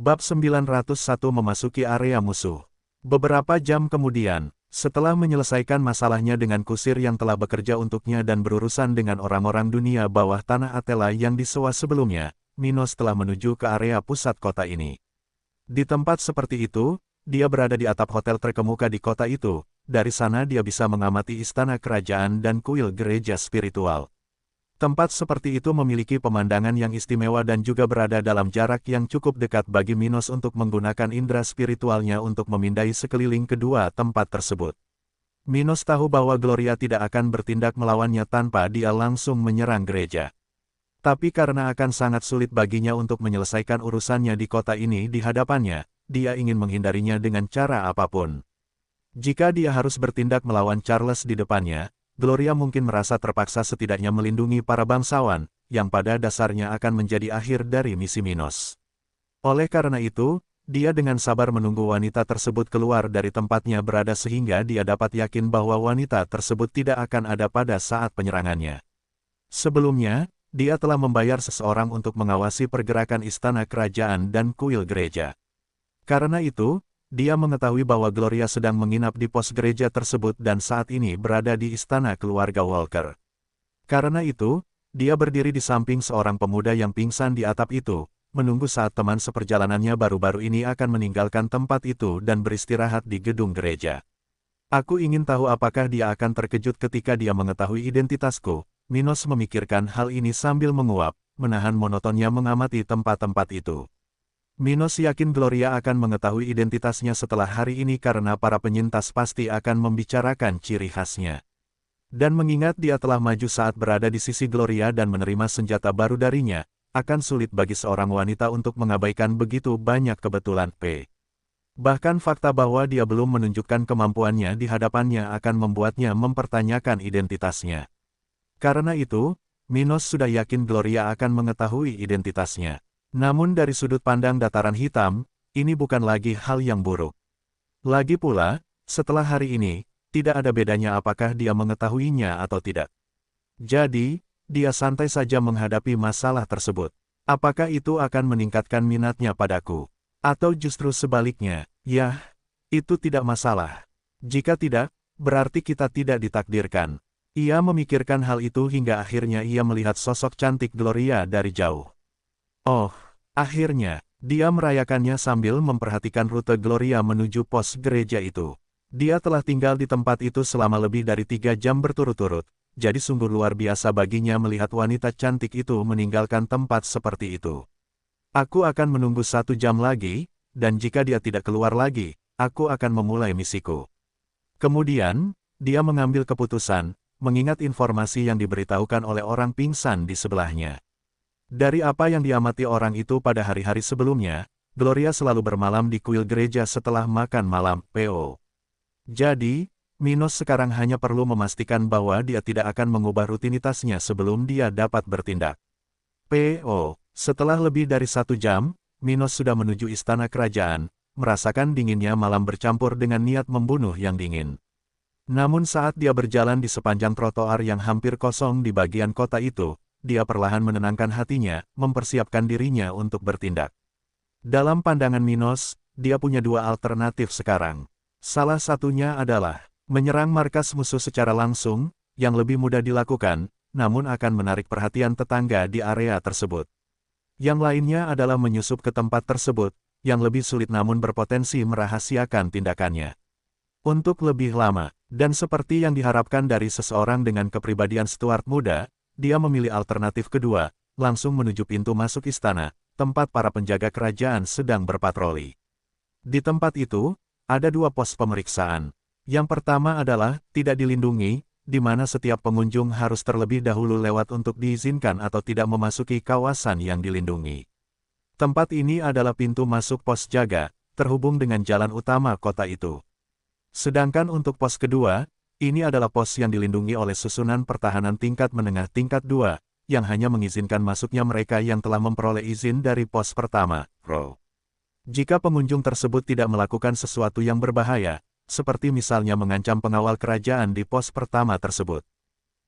Bab 901 memasuki area musuh. Beberapa jam kemudian, setelah menyelesaikan masalahnya dengan kusir yang telah bekerja untuknya dan berurusan dengan orang-orang dunia bawah tanah Athela yang disewa sebelumnya, Minos telah menuju ke area pusat kota ini. Di tempat seperti itu, dia berada di atap hotel terkemuka di kota itu. Dari sana dia bisa mengamati istana kerajaan dan kuil gereja spiritual. Tempat seperti itu memiliki pemandangan yang istimewa dan juga berada dalam jarak yang cukup dekat bagi Minos untuk menggunakan indera spiritualnya untuk memindai sekeliling kedua tempat tersebut. Minos tahu bahwa Gloria tidak akan bertindak melawannya tanpa dia langsung menyerang gereja. Tapi karena akan sangat sulit baginya untuk menyelesaikan urusannya di kota ini di hadapannya, dia ingin menghindarinya dengan cara apapun. Jika dia harus bertindak melawan Charles di depannya, Gloria mungkin merasa terpaksa setidaknya melindungi para bangsawan, yang pada dasarnya akan menjadi akhir dari misi Minos. Oleh karena itu, dia dengan sabar menunggu wanita tersebut keluar dari tempatnya berada sehingga dia dapat yakin bahwa wanita tersebut tidak akan ada pada saat penyerangannya. Sebelumnya, dia telah membayar seseorang untuk mengawasi pergerakan istana kerajaan dan kuil gereja. Karena itu, dia mengetahui bahwa Gloria sedang menginap di pos gereja tersebut dan saat ini berada di istana keluarga Walker. Karena itu, dia berdiri di samping seorang pemuda yang pingsan di atap itu, menunggu saat teman seperjalanannya baru-baru ini akan meninggalkan tempat itu dan beristirahat di gedung gereja. Aku ingin tahu apakah dia akan terkejut ketika dia mengetahui identitasku. Minos memikirkan hal ini sambil menguap, menahan monotonnya mengamati tempat-tempat itu. Minos yakin Gloria akan mengetahui identitasnya setelah hari ini karena para penyintas pasti akan membicarakan ciri khasnya. Dan mengingat dia telah maju saat berada di sisi Gloria dan menerima senjata baru darinya, akan sulit bagi seorang wanita untuk mengabaikan begitu banyak kebetulan Bahkan fakta bahwa dia belum menunjukkan kemampuannya di hadapannya akan membuatnya mempertanyakan identitasnya. Karena itu, Minos sudah yakin Gloria akan mengetahui identitasnya. Namun dari sudut pandang dataran hitam, ini bukan lagi hal yang buruk. Lagi pula, setelah hari ini, tidak ada bedanya apakah dia mengetahuinya atau tidak. Jadi, dia santai saja menghadapi masalah tersebut. Apakah itu akan meningkatkan minatnya padaku? Atau justru sebaliknya, ya, itu tidak masalah. Jika tidak, berarti kita tidak ditakdirkan. Ia memikirkan hal itu hingga akhirnya ia melihat sosok cantik Gloria dari jauh. Oh, akhirnya, dia merayakannya sambil memperhatikan rute Gloria menuju pos gereja itu. Dia telah tinggal di tempat itu selama lebih dari 3 jam berturut-turut, jadi sungguh luar biasa baginya melihat wanita cantik itu meninggalkan tempat seperti itu. Aku akan menunggu 1 jam lagi, dan jika dia tidak keluar lagi, aku akan memulai misiku. Kemudian, dia mengambil keputusan, mengingat informasi yang diberitahukan oleh orang pingsan di sebelahnya. Dari apa yang diamati orang itu pada hari-hari sebelumnya, Gloria selalu bermalam di kuil gereja setelah makan malam, Jadi, Minos sekarang hanya perlu memastikan bahwa dia tidak akan mengubah rutinitasnya sebelum dia dapat bertindak. Setelah lebih dari 1 jam, Minos sudah menuju istana kerajaan, merasakan dinginnya malam bercampur dengan niat membunuh yang dingin. Namun saat dia berjalan di sepanjang trotoar yang hampir kosong di bagian kota itu, dia perlahan menenangkan hatinya, mempersiapkan dirinya untuk bertindak. Dalam pandangan Minos, dia punya 2 alternatif sekarang. Salah satunya adalah menyerang markas musuh secara langsung, yang lebih mudah dilakukan, namun akan menarik perhatian tetangga di area tersebut. Yang lainnya adalah menyusup ke tempat tersebut, yang lebih sulit namun berpotensi merahasiakan tindakannya. Untuk lebih lama, dan seperti yang diharapkan dari seseorang dengan kepribadian Stuart muda, dia memilih alternatif kedua, langsung menuju pintu masuk istana, tempat para penjaga kerajaan sedang berpatroli. Di tempat itu, ada 2 pos pemeriksaan. Yang pertama adalah tidak dilindungi, di mana setiap pengunjung harus terlebih dahulu lewat untuk diizinkan atau tidak memasuki kawasan yang dilindungi. Tempat ini adalah pintu masuk pos jaga, terhubung dengan jalan utama kota itu. Sedangkan untuk pos kedua, ini adalah pos yang dilindungi oleh susunan pertahanan tingkat menengah tingkat 2, yang hanya mengizinkan masuknya mereka yang telah memperoleh izin dari pos pertama, Jika pengunjung tersebut tidak melakukan sesuatu yang berbahaya, seperti misalnya mengancam pengawal kerajaan di pos pertama tersebut.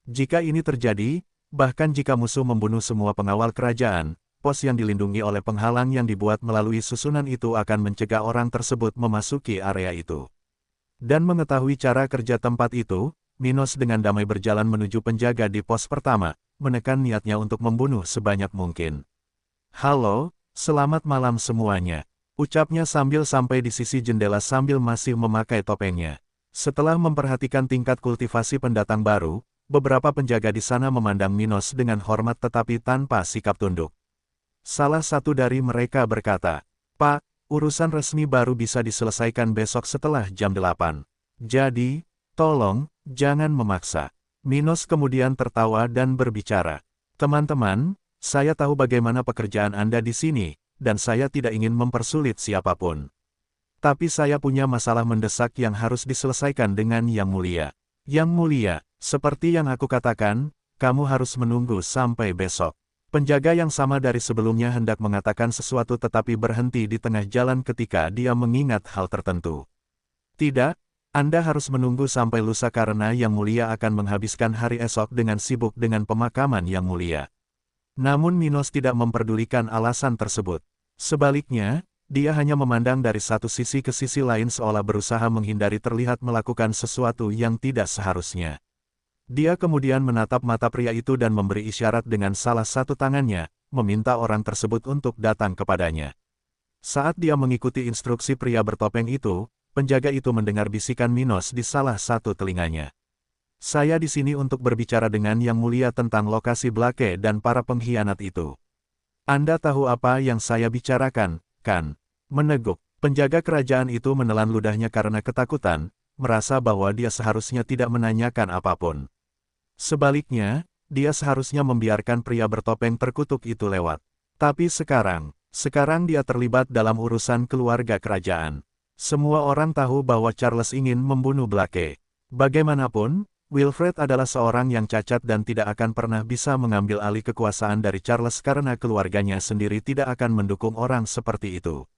Jika ini terjadi, bahkan jika musuh membunuh semua pengawal kerajaan, pos yang dilindungi oleh penghalang yang dibuat melalui susunan itu akan mencegah orang tersebut memasuki area itu. Dan mengetahui cara kerja tempat itu, Minos dengan damai berjalan menuju penjaga di pos pertama, menekan niatnya untuk membunuh sebanyak mungkin. "Halo, selamat malam semuanya," ucapnya sambil sampai di sisi jendela sambil masih memakai topengnya. Setelah memperhatikan tingkat kultivasi pendatang baru, beberapa penjaga di sana memandang Minos dengan hormat tetapi tanpa sikap tunduk. Salah satu dari mereka berkata, "Pak, urusan resmi baru bisa diselesaikan besok setelah jam 8. Jadi, tolong, jangan memaksa." Minos kemudian tertawa dan berbicara, "Teman-teman, saya tahu bagaimana pekerjaan Anda di sini, dan saya tidak ingin mempersulit siapapun. Tapi saya punya masalah mendesak yang harus diselesaikan dengan Yang Mulia. Yang Mulia, seperti yang aku katakan, kamu harus menunggu sampai besok." Penjaga yang sama dari sebelumnya hendak mengatakan sesuatu tetapi berhenti di tengah jalan ketika dia mengingat hal tertentu. "Tidak, Anda harus menunggu sampai lusa karena Yang Mulia akan menghabiskan hari esok dengan sibuk dengan pemakaman Yang Mulia." Namun Minos tidak memperdulikan alasan tersebut. Sebaliknya, dia hanya memandang dari satu sisi ke sisi lain seolah berusaha menghindari terlihat melakukan sesuatu yang tidak seharusnya. Dia kemudian menatap mata pria itu dan memberi isyarat dengan salah satu tangannya, meminta orang tersebut untuk datang kepadanya. Saat dia mengikuti instruksi pria bertopeng itu, penjaga itu mendengar bisikan Minos di salah satu telinganya. "Saya di sini untuk berbicara dengan Yang Mulia tentang lokasi Blake dan para pengkhianat itu. Anda tahu apa yang saya bicarakan, kan?" Meneguk, penjaga kerajaan itu menelan ludahnya karena ketakutan, merasa bahwa dia seharusnya tidak menanyakan apapun. Sebaliknya, dia seharusnya membiarkan pria bertopeng terkutuk itu lewat. Tapi sekarang dia terlibat dalam urusan keluarga kerajaan. Semua orang tahu bahwa Charles ingin membunuh Blake. Bagaimanapun, Wilfred adalah seorang yang cacat dan tidak akan pernah bisa mengambil alih kekuasaan dari Charles karena keluarganya sendiri tidak akan mendukung orang seperti itu.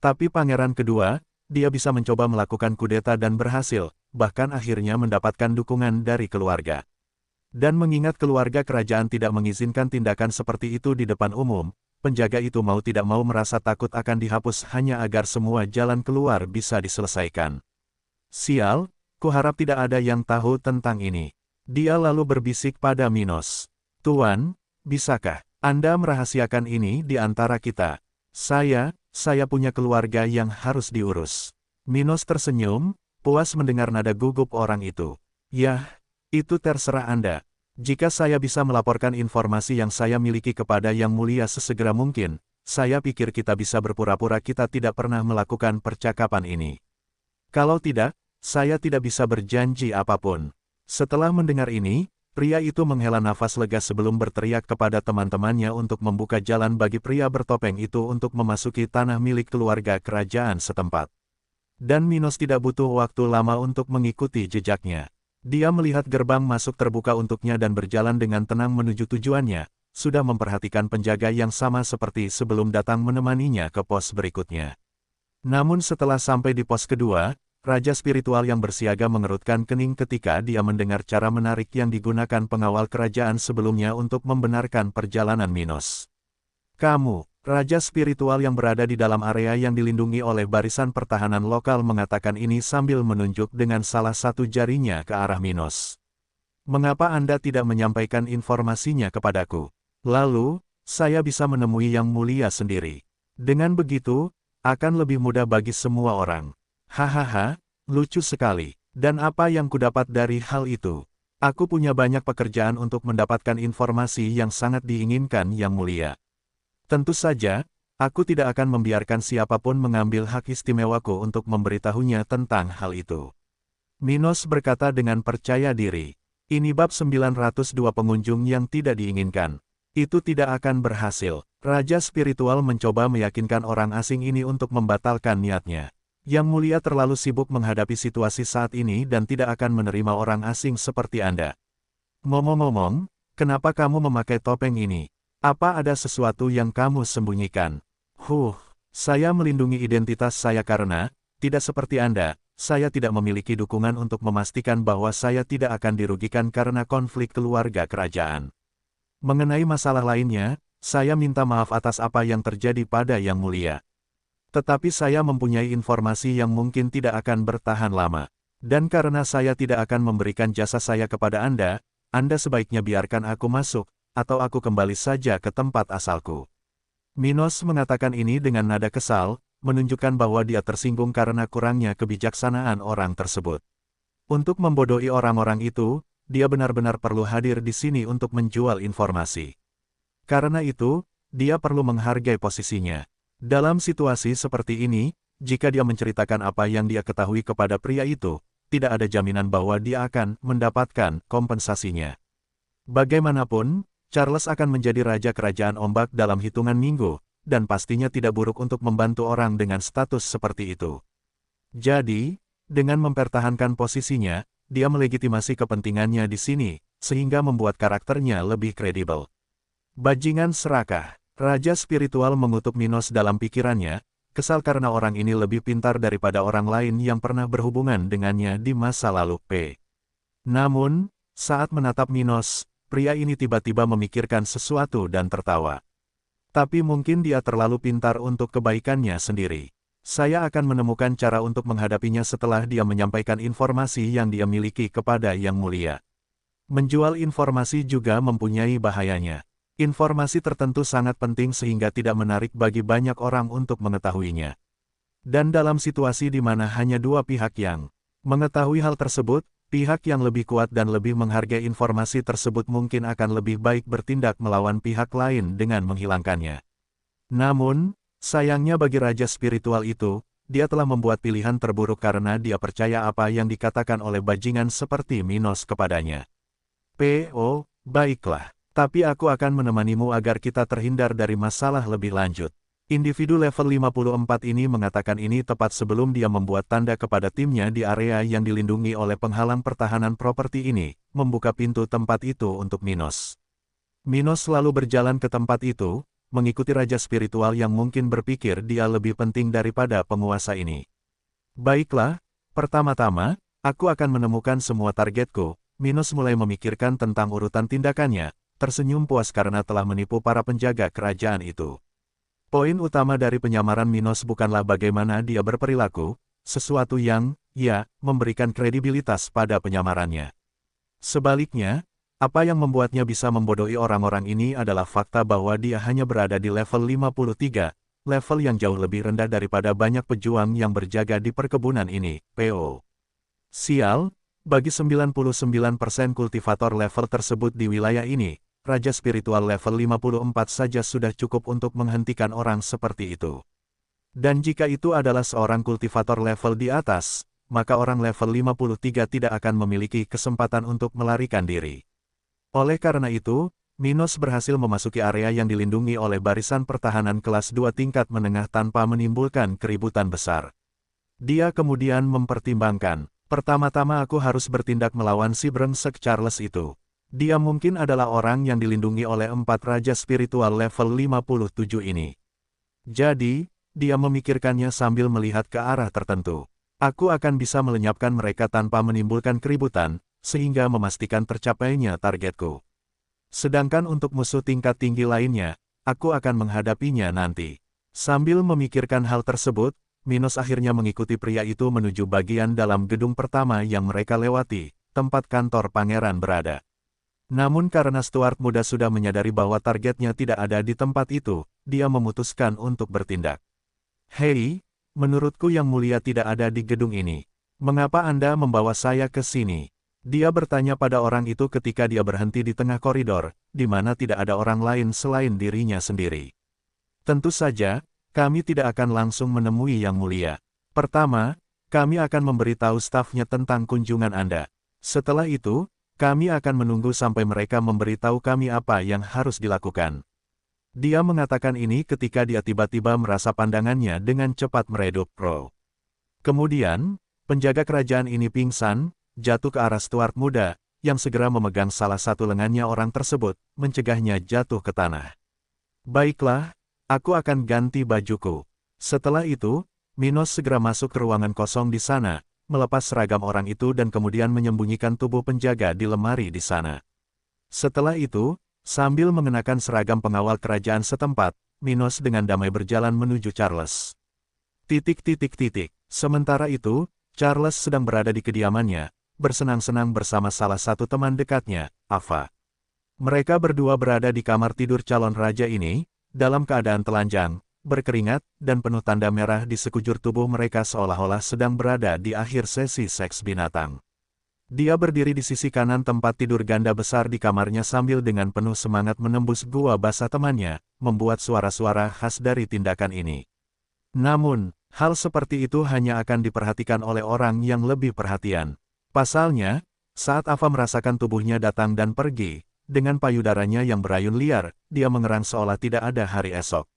Tapi pangeran kedua, dia bisa mencoba melakukan kudeta dan berhasil, bahkan akhirnya mendapatkan dukungan dari keluarga. Dan mengingat keluarga kerajaan tidak mengizinkan tindakan seperti itu di depan umum, penjaga itu mau tidak mau merasa takut akan dihapus hanya agar semua jalan keluar bisa diselesaikan. "Sial, kuharap tidak ada yang tahu tentang ini." Dia lalu berbisik pada Minos. "Tuan, bisakah Anda merahasiakan ini di antara kita? Saya punya keluarga yang harus diurus." Minos tersenyum, puas mendengar nada gugup orang itu. "Yah, itu terserah Anda. Jika saya bisa melaporkan informasi yang saya miliki kepada Yang Mulia sesegera mungkin, saya pikir kita bisa berpura-pura kita tidak pernah melakukan percakapan ini. Kalau tidak, saya tidak bisa berjanji apapun." Setelah mendengar ini, pria itu menghela nafas lega sebelum berteriak kepada teman-temannya untuk membuka jalan bagi pria bertopeng itu untuk memasuki tanah milik keluarga kerajaan setempat. Dan Minos tidak butuh waktu lama untuk mengikuti jejaknya. Dia melihat gerbang masuk terbuka untuknya dan berjalan dengan tenang menuju tujuannya, sudah memperhatikan penjaga yang sama seperti sebelum datang menemaninya ke pos berikutnya. Namun setelah sampai di pos kedua, Raja Spiritual yang bersiaga mengerutkan kening ketika dia mendengar cara menarik yang digunakan pengawal kerajaan sebelumnya untuk membenarkan perjalanan Minos. "Kamu, Raja Spiritual yang berada di dalam area yang dilindungi oleh barisan pertahanan lokal," mengatakan ini sambil menunjuk dengan salah satu jarinya ke arah Minos. "Mengapa Anda tidak menyampaikan informasinya kepadaku? Lalu, saya bisa menemui Yang Mulia sendiri. Dengan begitu, akan lebih mudah bagi semua orang." "Hahaha, lucu sekali. Dan apa yang kudapat dari hal itu? Aku punya banyak pekerjaan untuk mendapatkan informasi yang sangat diinginkan Yang Mulia. Tentu saja, aku tidak akan membiarkan siapapun mengambil hak istimewaku untuk memberitahunya tentang hal itu." Minos berkata dengan percaya diri. Ini bab 902 pengunjung yang tidak diinginkan. Itu tidak akan berhasil. Raja Spiritual mencoba meyakinkan orang asing ini untuk membatalkan niatnya. "Yang Mulia terlalu sibuk menghadapi situasi saat ini dan tidak akan menerima orang asing seperti Anda. Ngomong-ngomong, kenapa kamu memakai topeng ini? Apa ada sesuatu yang kamu sembunyikan?" Saya melindungi identitas saya karena, tidak seperti Anda, saya tidak memiliki dukungan untuk memastikan bahwa saya tidak akan dirugikan karena konflik keluarga kerajaan. Mengenai masalah lainnya, Saya minta maaf atas apa yang terjadi pada Yang Mulia. Tetapi saya mempunyai informasi yang mungkin tidak akan bertahan lama. Dan karena saya tidak akan memberikan jasa saya kepada Anda sebaiknya biarkan aku masuk, atau aku kembali saja ke tempat asalku. Minos mengatakan ini dengan nada kesal, menunjukkan bahwa dia tersinggung karena kurangnya kebijaksanaan orang tersebut. Untuk membodohi orang-orang itu, dia benar-benar perlu hadir di sini untuk menjual informasi. Karena itu, dia perlu menghargai posisinya. Dalam situasi seperti ini, jika dia menceritakan apa yang dia ketahui kepada pria itu, tidak ada jaminan bahwa dia akan mendapatkan kompensasinya. Bagaimanapun, Charles akan menjadi raja kerajaan ombak dalam hitungan minggu, dan pastinya tidak buruk untuk membantu orang dengan status seperti itu. Jadi, dengan mempertahankan posisinya, dia melegitimasi kepentingannya di sini, sehingga membuat karakternya lebih kredibel. Bajingan serakah, raja spiritual mengutuk Minos dalam pikirannya, kesal karena orang ini lebih pintar daripada orang lain yang pernah berhubungan dengannya di masa lalu. Namun, saat menatap Minos, pria ini tiba-tiba memikirkan sesuatu dan tertawa. Tapi mungkin dia terlalu pintar untuk kebaikannya sendiri. Saya akan menemukan cara untuk menghadapinya setelah dia menyampaikan informasi yang dia miliki kepada Yang Mulia. Menjual informasi juga mempunyai bahayanya. Informasi tertentu sangat penting sehingga tidak menarik bagi banyak orang untuk mengetahuinya. Dan dalam situasi di mana hanya dua pihak yang mengetahui hal tersebut, pihak yang lebih kuat dan lebih menghargai informasi tersebut mungkin akan lebih baik bertindak melawan pihak lain dengan menghilangkannya. Namun, sayangnya bagi raja spiritual itu, dia telah membuat pilihan terburuk karena dia percaya apa yang dikatakan oleh bajingan seperti Minos kepadanya. Baiklah. Tapi aku akan menemanimu agar kita terhindar dari masalah lebih lanjut. Individu level 54 ini mengatakan ini tepat sebelum dia membuat tanda kepada timnya di area yang dilindungi oleh penghalang pertahanan properti ini, membuka pintu tempat itu untuk Minos. Minos selalu berjalan ke tempat itu, mengikuti raja spiritual yang mungkin berpikir dia lebih penting daripada penguasa ini. Baiklah, pertama-tama, aku akan menemukan semua targetku. Minos mulai memikirkan tentang urutan tindakannya, tersenyum puas karena telah menipu para penjaga kerajaan itu. Poin utama dari penyamaran Minos bukanlah bagaimana dia berperilaku, sesuatu yang, memberikan kredibilitas pada penyamarannya. Sebaliknya, apa yang membuatnya bisa membodohi orang-orang ini adalah fakta bahwa dia hanya berada di level 53, level yang jauh lebih rendah daripada banyak pejuang yang berjaga di perkebunan ini. Sial, bagi 99% kultivator level tersebut di wilayah ini, raja spiritual level 54 saja sudah cukup untuk menghentikan orang seperti itu. Dan jika itu adalah seorang kultivator level di atas, maka orang level 53 tidak akan memiliki kesempatan untuk melarikan diri. Oleh karena itu, Minos berhasil memasuki area yang dilindungi oleh barisan pertahanan kelas 2 tingkat menengah tanpa menimbulkan keributan besar. Dia kemudian mempertimbangkan, pertama-tama aku harus bertindak melawan si brengsek Charles itu. Dia mungkin adalah orang yang dilindungi oleh 4 raja spiritual level 57 ini. Jadi, dia memikirkannya sambil melihat ke arah tertentu. Aku akan bisa melenyapkan mereka tanpa menimbulkan keributan, sehingga memastikan tercapainya targetku. Sedangkan untuk musuh tingkat tinggi lainnya, aku akan menghadapinya nanti. Sambil memikirkan hal tersebut, Minos akhirnya mengikuti pria itu menuju bagian dalam gedung pertama yang mereka lewati, tempat kantor pangeran berada. Namun karena Stuart muda sudah menyadari bahwa targetnya tidak ada di tempat itu, dia memutuskan untuk bertindak. Hei, menurutku Yang Mulia tidak ada di gedung ini. Mengapa Anda membawa saya ke sini? Dia bertanya pada orang itu ketika dia berhenti di tengah koridor, di mana tidak ada orang lain selain dirinya sendiri. Tentu saja, kami tidak akan langsung menemui Yang Mulia. Pertama, kami akan memberitahu stafnya tentang kunjungan Anda. Setelah itu, kami akan menunggu sampai mereka memberitahu kami apa yang harus dilakukan. Dia mengatakan ini ketika dia tiba-tiba merasa pandangannya dengan cepat meredup. Kemudian, penjaga kerajaan ini pingsan, jatuh ke arah Stuart muda, yang segera memegang salah satu lengannya orang tersebut, mencegahnya jatuh ke tanah. Baiklah, aku akan ganti bajuku. Setelah itu, Minos segera masuk ke ruangan kosong di sana, melepas seragam orang itu dan kemudian menyembunyikan tubuh penjaga di lemari di sana. Setelah itu, Sambil mengenakan seragam pengawal kerajaan setempat, Minos dengan damai berjalan menuju Charles. Sementara itu, Charles sedang berada di kediamannya, bersenang-senang bersama salah satu teman dekatnya, Ava. Mereka berdua berada di kamar tidur calon raja ini, dalam keadaan telanjang, berkeringat, dan penuh tanda merah di sekujur tubuh mereka seolah-olah sedang berada di akhir sesi seks binatang. Dia berdiri di sisi kanan tempat tidur ganda besar di kamarnya sambil dengan penuh semangat menembus gua basah temannya, membuat suara-suara khas dari tindakan ini. Namun, hal seperti itu hanya akan diperhatikan oleh orang yang lebih perhatian. Pasalnya, saat Ava merasakan tubuhnya datang dan pergi, dengan payudaranya yang berayun liar, dia mengerang seolah tidak ada hari esok.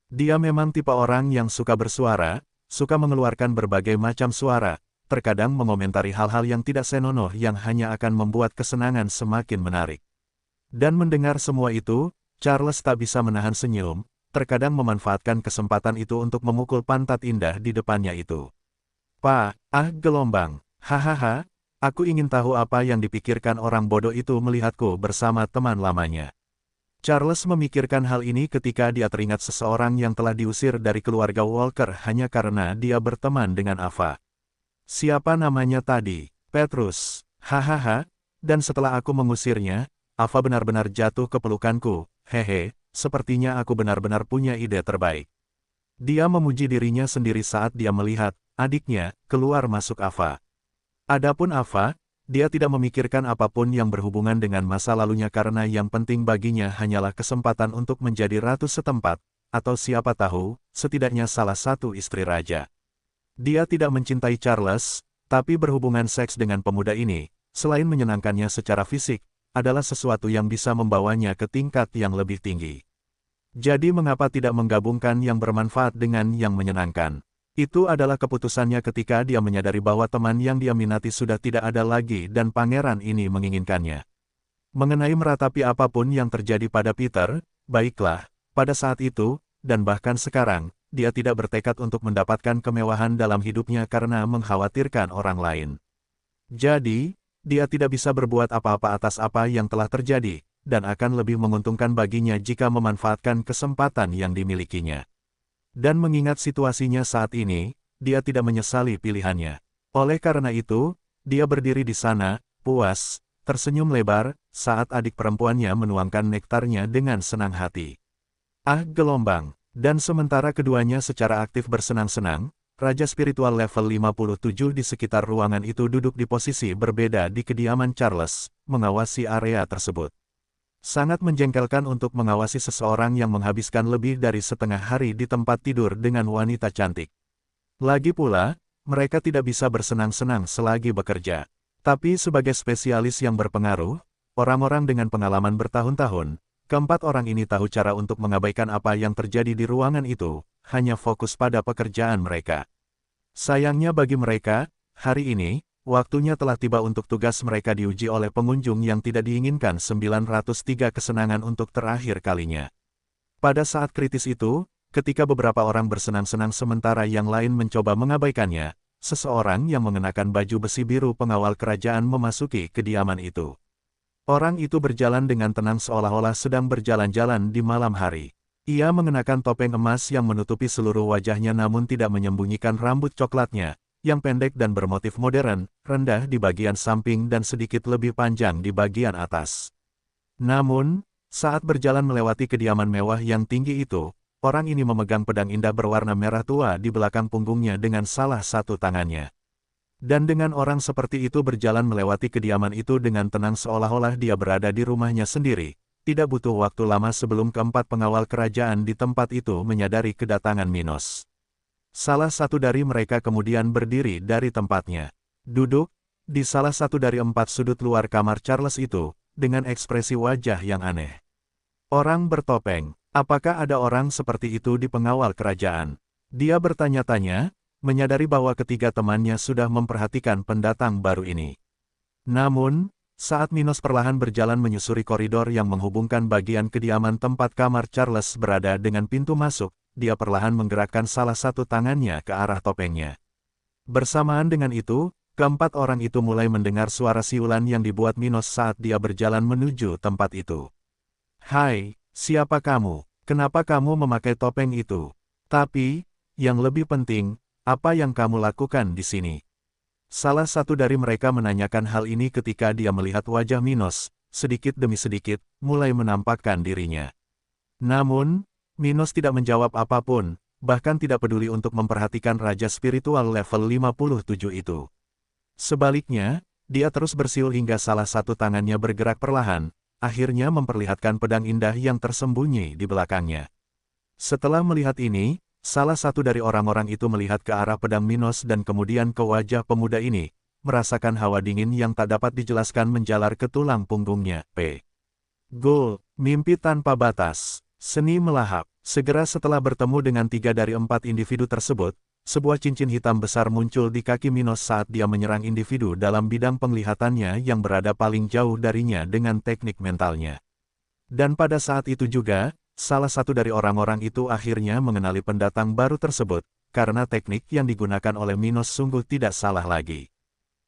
Dia memang tipe orang yang suka bersuara, suka mengeluarkan berbagai macam suara, terkadang mengomentari hal-hal yang tidak senonoh yang hanya akan membuat kesenangan semakin menarik. Dan mendengar semua itu, Charles tak bisa menahan senyum, terkadang memanfaatkan kesempatan itu untuk memukul pantat indah di depannya itu. Gelombang, hahaha, aku ingin tahu apa yang dipikirkan orang bodoh itu melihatku bersama teman lamanya. Charles memikirkan hal ini ketika dia teringat seseorang yang telah diusir dari keluarga Walker hanya karena dia berteman dengan Ava. Siapa namanya tadi? Petrus. Hahaha, dan setelah aku mengusirnya, Ava benar-benar jatuh ke pelukanku. Hehe, sepertinya aku benar-benar punya ide terbaik. Dia memuji dirinya sendiri saat dia melihat adiknya keluar masuk Ava. Adapun Ava, dia tidak memikirkan apapun yang berhubungan dengan masa lalunya karena yang penting baginya hanyalah kesempatan untuk menjadi ratu setempat, atau siapa tahu, setidaknya salah satu istri raja. Dia tidak mencintai Charles, tapi berhubungan seks dengan pemuda ini, selain menyenangkannya secara fisik, adalah sesuatu yang bisa membawanya ke tingkat yang lebih tinggi. Jadi mengapa tidak menggabungkan yang bermanfaat dengan yang menyenangkan? Itu adalah keputusannya ketika dia menyadari bahwa teman yang dia minati sudah tidak ada lagi dan pangeran ini menginginkannya. Mengenai meratapi apapun yang terjadi pada Peter, baiklah, pada saat itu, dan bahkan sekarang, dia tidak bertekad untuk mendapatkan kemewahan dalam hidupnya karena mengkhawatirkan orang lain. Jadi, dia tidak bisa berbuat apa-apa atas apa yang telah terjadi, dan akan lebih menguntungkan baginya jika memanfaatkan kesempatan yang dimilikinya. Dan mengingat situasinya saat ini, dia tidak menyesali pilihannya. Oleh karena itu, dia berdiri di sana, puas, tersenyum lebar, saat adik perempuannya menuangkan nektarnya dengan senang hati. Gelombang. Dan sementara keduanya secara aktif bersenang-senang, Raja Spiritual level 57 di sekitar ruangan itu duduk di posisi berbeda di kediaman Charles, mengawasi area tersebut. Sangat menjengkelkan untuk mengawasi seseorang yang menghabiskan lebih dari setengah hari di tempat tidur dengan wanita cantik. Lagi pula, mereka tidak bisa bersenang-senang selagi bekerja. Tapi sebagai spesialis yang berpengaruh, orang-orang dengan pengalaman bertahun-tahun, keempat orang ini tahu cara untuk mengabaikan apa yang terjadi di ruangan itu, hanya fokus pada pekerjaan mereka. Sayangnya bagi mereka, hari ini, waktunya telah tiba untuk tugas mereka diuji oleh pengunjung yang tidak diinginkan 903 kesenangan untuk terakhir kalinya. Pada saat kritis itu, ketika beberapa orang bersenang-senang sementara yang lain mencoba mengabaikannya, seseorang yang mengenakan baju besi biru pengawal kerajaan memasuki kediaman itu. Orang itu berjalan dengan tenang seolah-olah sedang berjalan-jalan di malam hari. Ia mengenakan topeng emas yang menutupi seluruh wajahnya namun tidak menyembunyikan rambut coklatnya, yang pendek dan bermotif modern, rendah di bagian samping dan sedikit lebih panjang di bagian atas. Namun, saat berjalan melewati kediaman mewah yang tinggi itu, orang ini memegang pedang indah berwarna merah tua di belakang punggungnya dengan salah satu tangannya. Dan dengan orang seperti itu berjalan melewati kediaman itu dengan tenang seolah-olah dia berada di rumahnya sendiri, tidak butuh waktu lama sebelum keempat pengawal kerajaan di tempat itu menyadari kedatangan Minos. Salah satu dari mereka kemudian berdiri dari tempatnya. Duduk, di salah satu dari empat sudut luar kamar Charles itu, dengan ekspresi wajah yang aneh. Orang bertopeng, apakah ada orang seperti itu di pengawal kerajaan? Dia bertanya-tanya, menyadari bahwa ketiga temannya sudah memperhatikan pendatang baru ini. Namun, saat Minos perlahan berjalan menyusuri koridor yang menghubungkan bagian kediaman tempat kamar Charles berada dengan pintu masuk, dia perlahan menggerakkan salah satu tangannya ke arah topengnya. Bersamaan dengan itu, keempat orang itu mulai mendengar suara siulan yang dibuat Minos saat dia berjalan menuju tempat itu. Hai, siapa kamu? Kenapa kamu memakai topeng itu? Tapi, yang lebih penting, apa yang kamu lakukan di sini? Salah satu dari mereka menanyakan hal ini ketika dia melihat wajah Minos, sedikit demi sedikit, mulai menampakkan dirinya. Namun, Minos tidak menjawab apapun, bahkan tidak peduli untuk memperhatikan Raja Spiritual level 57 itu. Sebaliknya, dia terus bersiul hingga salah satu tangannya bergerak perlahan, akhirnya memperlihatkan pedang indah yang tersembunyi di belakangnya. Setelah melihat ini, salah satu dari orang-orang itu melihat ke arah pedang Minos dan kemudian ke wajah pemuda ini, merasakan hawa dingin yang tak dapat dijelaskan menjalar ke tulang punggungnya. Goal, mimpi tanpa batas. Seni melahap. Segera setelah bertemu dengan 3 dari 4 individu tersebut, sebuah cincin hitam besar muncul di kaki Minos saat dia menyerang individu dalam bidang penglihatannya yang berada paling jauh darinya dengan teknik mentalnya. Dan pada saat itu juga, salah satu dari orang-orang itu akhirnya mengenali pendatang baru tersebut, karena teknik yang digunakan oleh Minos sungguh tidak salah lagi.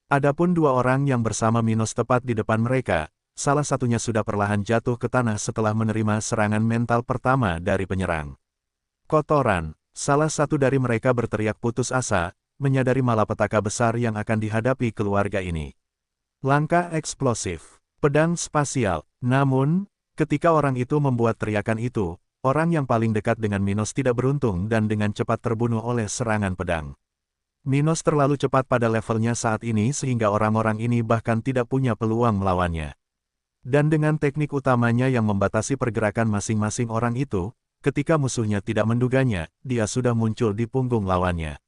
Adapun 2 orang yang bersama Minos tepat di depan mereka, salah satunya sudah perlahan jatuh ke tanah setelah menerima serangan mental pertama dari penyerang. Kotoran, salah satu dari mereka berteriak putus asa, menyadari malapetaka besar yang akan dihadapi keluarga ini. Langkah eksplosif, pedang spasial. Namun, ketika orang itu membuat teriakan itu, orang yang paling dekat dengan Minos tidak beruntung dan dengan cepat terbunuh oleh serangan pedang. Minos terlalu cepat pada levelnya saat ini sehingga orang-orang ini bahkan tidak punya peluang melawannya. Dan dengan teknik utamanya yang membatasi pergerakan masing-masing orang itu, ketika musuhnya tidak menduganya, dia sudah muncul di punggung lawannya.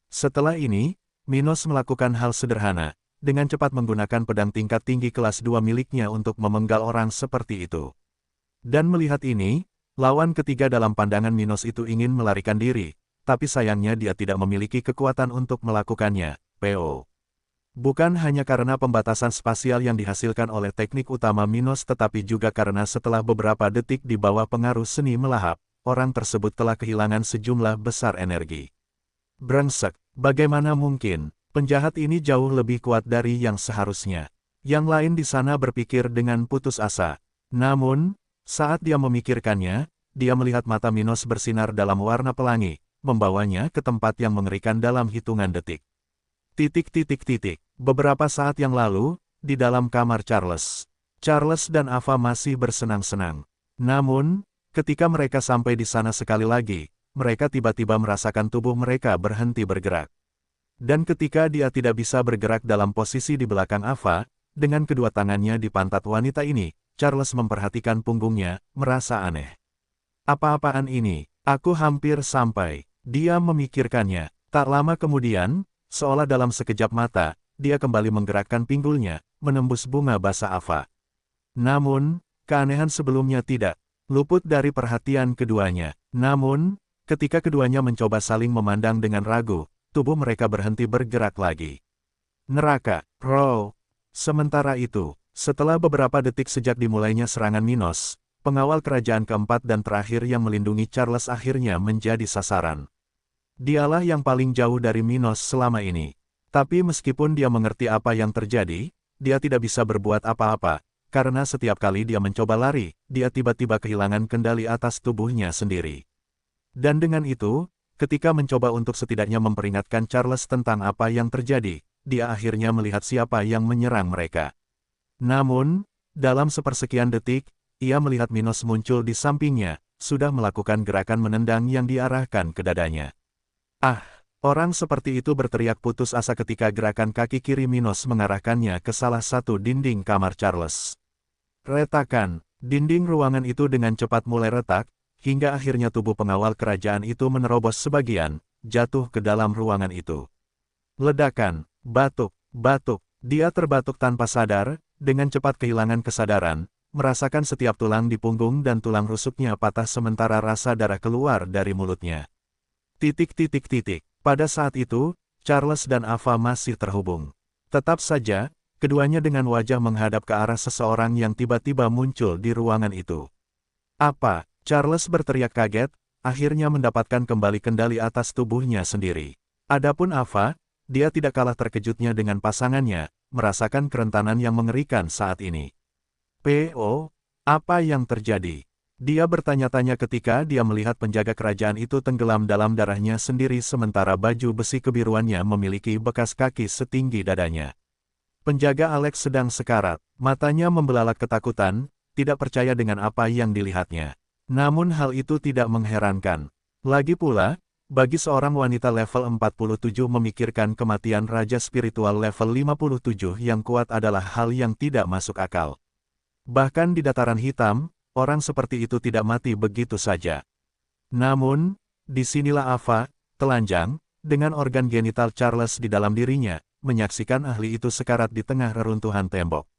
Setelah ini, Minos melakukan hal sederhana, dengan cepat menggunakan pedang tingkat tinggi kelas 2 miliknya untuk memenggal orang seperti itu. Dan melihat ini, lawan ketiga dalam pandangan Minos itu ingin melarikan diri, tapi sayangnya dia tidak memiliki kekuatan untuk melakukannya. PO. Bukan hanya karena pembatasan spasial yang dihasilkan oleh teknik utama Minos tetapi juga karena setelah beberapa detik di bawah pengaruh seni melahap, orang tersebut telah kehilangan sejumlah besar energi. Brengsek, bagaimana mungkin? Penjahat ini jauh lebih kuat dari yang seharusnya. Yang lain di sana berpikir dengan putus asa. Namun, saat dia memikirkannya, dia melihat mata Minos bersinar dalam warna pelangi, membawanya ke tempat yang mengerikan dalam hitungan detik. Beberapa saat yang lalu, di dalam kamar Charles. Charles dan Ava masih bersenang-senang. Namun, ketika mereka sampai di sana sekali lagi, mereka tiba-tiba merasakan tubuh mereka berhenti bergerak. Dan ketika dia tidak bisa bergerak dalam posisi di belakang Ava, dengan kedua tangannya di pantat wanita ini, Charles memperhatikan punggungnya, merasa aneh. Apa-apaan ini? Aku hampir sampai. Dia memikirkannya. Tak lama kemudian, seolah dalam sekejap mata, dia kembali menggerakkan pinggulnya, menembus bunga basah Ava. Namun, keanehan sebelumnya tidak luput dari perhatian keduanya. Namun, ketika keduanya mencoba saling memandang dengan ragu, tubuh mereka berhenti bergerak lagi. Neraka, Row. Sementara itu, setelah beberapa detik sejak dimulainya serangan Minos, pengawal kerajaan keempat dan terakhir yang melindungi Charles akhirnya menjadi sasaran. Dialah yang paling jauh dari Minos selama ini. Tapi meskipun dia mengerti apa yang terjadi, dia tidak bisa berbuat apa-apa, karena setiap kali dia mencoba lari, dia tiba-tiba kehilangan kendali atas tubuhnya sendiri. Dan dengan itu, ketika mencoba untuk setidaknya memperingatkan Charles tentang apa yang terjadi, dia akhirnya melihat siapa yang menyerang mereka. Namun, dalam sepersekian detik, ia melihat Minos muncul di sampingnya, sudah melakukan gerakan menendang yang diarahkan ke dadanya. Ah, orang seperti itu berteriak putus asa ketika gerakan kaki kiri Minos mengarahkannya ke salah satu dinding kamar Charles. Retakan, dinding ruangan itu dengan cepat mulai retak, hingga akhirnya tubuh pengawal kerajaan itu menerobos sebagian, jatuh ke dalam ruangan itu. Ledakan, batuk, dia terbatuk tanpa sadar, dengan cepat kehilangan kesadaran, merasakan setiap tulang di punggung dan tulang rusuknya patah sementara rasa darah keluar dari mulutnya. Pada saat itu, Charles dan Ava masih terhubung. Tetap saja, keduanya dengan wajah menghadap ke arah seseorang yang tiba-tiba muncul di ruangan itu. Apa? Charles berteriak kaget, akhirnya mendapatkan kembali kendali atas tubuhnya sendiri. Adapun Ava, dia tidak kalah terkejutnya dengan pasangannya, merasakan kerentanan yang mengerikan saat ini. Apa yang terjadi? Dia bertanya-tanya ketika dia melihat penjaga kerajaan itu tenggelam dalam darahnya sendiri sementara baju besi kebiruannya memiliki bekas kaki setinggi dadanya. Penjaga Alex sedang sekarat, matanya membelalak ketakutan, tidak percaya dengan apa yang dilihatnya. Namun hal itu tidak mengherankan. Lagi pula, bagi seorang wanita level 47 memikirkan kematian raja spiritual level 57 yang kuat adalah hal yang tidak masuk akal. Bahkan di dataran hitam, orang seperti itu tidak mati begitu saja. Namun, disinilah Ava, telanjang, dengan organ genital Charles di dalam dirinya, menyaksikan ahli itu sekarat di tengah reruntuhan tembok.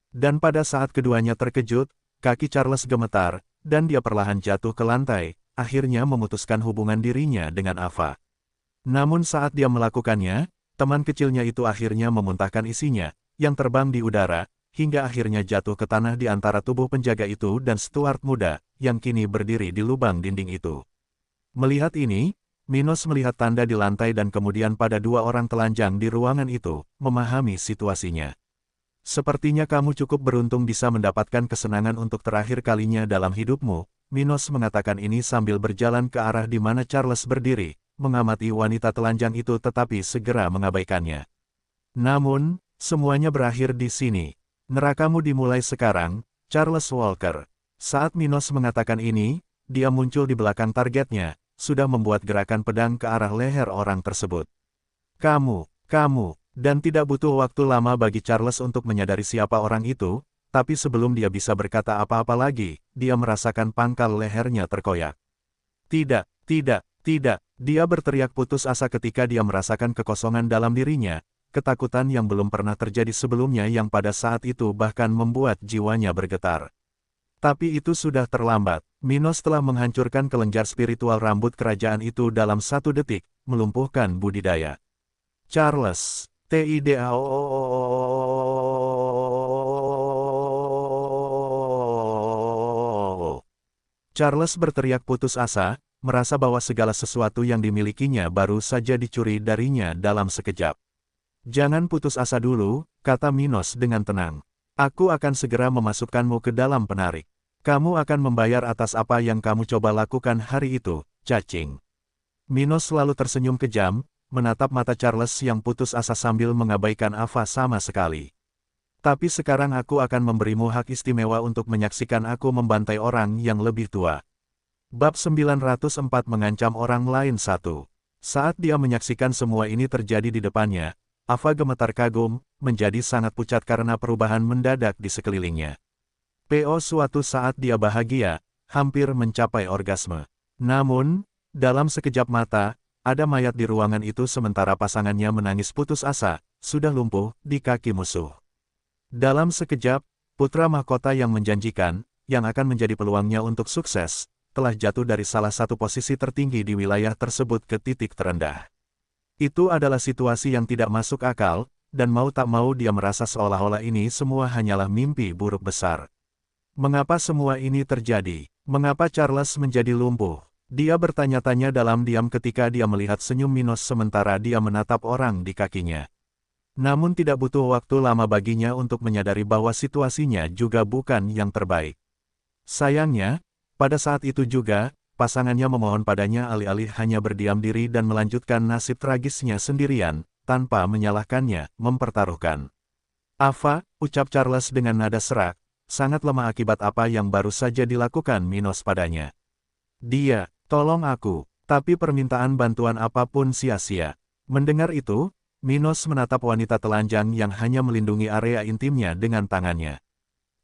Dan pada saat keduanya terkejut, kaki Charles gemetar, dan dia perlahan jatuh ke lantai, akhirnya memutuskan hubungan dirinya dengan Ava. Namun saat dia melakukannya, teman kecilnya itu akhirnya memuntahkan isinya, yang terbang di udara, hingga akhirnya jatuh ke tanah di antara tubuh penjaga itu dan Stuart muda, yang kini berdiri di lubang dinding itu. Melihat ini, Minos melihat tanda di lantai dan kemudian pada dua orang telanjang di ruangan itu, memahami situasinya. Sepertinya kamu cukup beruntung bisa mendapatkan kesenangan untuk terakhir kalinya dalam hidupmu, Minos mengatakan ini sambil berjalan ke arah di mana Charles berdiri, mengamati wanita telanjang itu tetapi segera mengabaikannya. Namun, semuanya berakhir di sini. Nerakamu dimulai sekarang, Charles Walker. Saat Minos mengatakan ini, dia muncul di belakang targetnya, sudah membuat gerakan pedang ke arah leher orang tersebut. Kamu, dan tidak butuh waktu lama bagi Charles untuk menyadari siapa orang itu, tapi sebelum dia bisa berkata apa-apa lagi, dia merasakan pangkal lehernya terkoyak. Tidak, dia berteriak putus asa ketika dia merasakan kekosongan dalam dirinya, ketakutan yang belum pernah terjadi sebelumnya yang pada saat itu bahkan membuat jiwanya bergetar. Tapi itu sudah terlambat. Minos telah menghancurkan kelenjar spiritual rambut kerajaan itu dalam 1 detik, melumpuhkan budidaya. Charles, TIDAO. Charles berteriak putus asa, merasa bahwa segala sesuatu yang dimilikinya baru saja dicuri darinya dalam sekejap. Jangan putus asa dulu, kata Minos dengan tenang. Aku akan segera memasukkanmu ke dalam penarik. Kamu akan membayar atas apa yang kamu coba lakukan hari itu, cacing. Minos selalu tersenyum kejam, menatap mata Charles yang putus asa sambil mengabaikan Ava sama sekali. Tapi sekarang aku akan memberimu hak istimewa untuk menyaksikan aku membantai orang yang lebih tua. Bab 904 mengancam orang lain 1. Saat dia menyaksikan semua ini terjadi di depannya, Ava gemetar kagum, menjadi sangat pucat karena perubahan mendadak di sekelilingnya. Suatu saat dia bahagia, hampir mencapai orgasme. Namun, dalam sekejap mata, ada mayat di ruangan itu sementara pasangannya menangis putus asa, sudah lumpuh, di kaki musuh. Dalam sekejap, putra mahkota yang menjanjikan, yang akan menjadi peluangnya untuk sukses, telah jatuh dari salah satu posisi tertinggi di wilayah tersebut ke titik terendah. Itu adalah situasi yang tidak masuk akal, dan mau tak mau dia merasa seolah-olah ini semua hanyalah mimpi buruk besar. Mengapa semua ini terjadi? Mengapa Charles menjadi lumpuh? Dia bertanya-tanya dalam diam ketika dia melihat senyum Minos sementara dia menatap orang di kakinya. Namun tidak butuh waktu lama baginya untuk menyadari bahwa situasinya juga bukan yang terbaik. Sayangnya, pada saat itu juga, pasangannya memohon padanya alih-alih hanya berdiam diri dan melanjutkan nasib tragisnya sendirian, tanpa menyalahkannya, mempertaruhkan. Ava, ucap Charles dengan nada serak, sangat lemah akibat apa yang baru saja dilakukan Minos padanya. Dia, tolong aku, tapi permintaan bantuan apapun sia-sia. Mendengar itu, Minos menatap wanita telanjang yang hanya melindungi area intimnya dengan tangannya.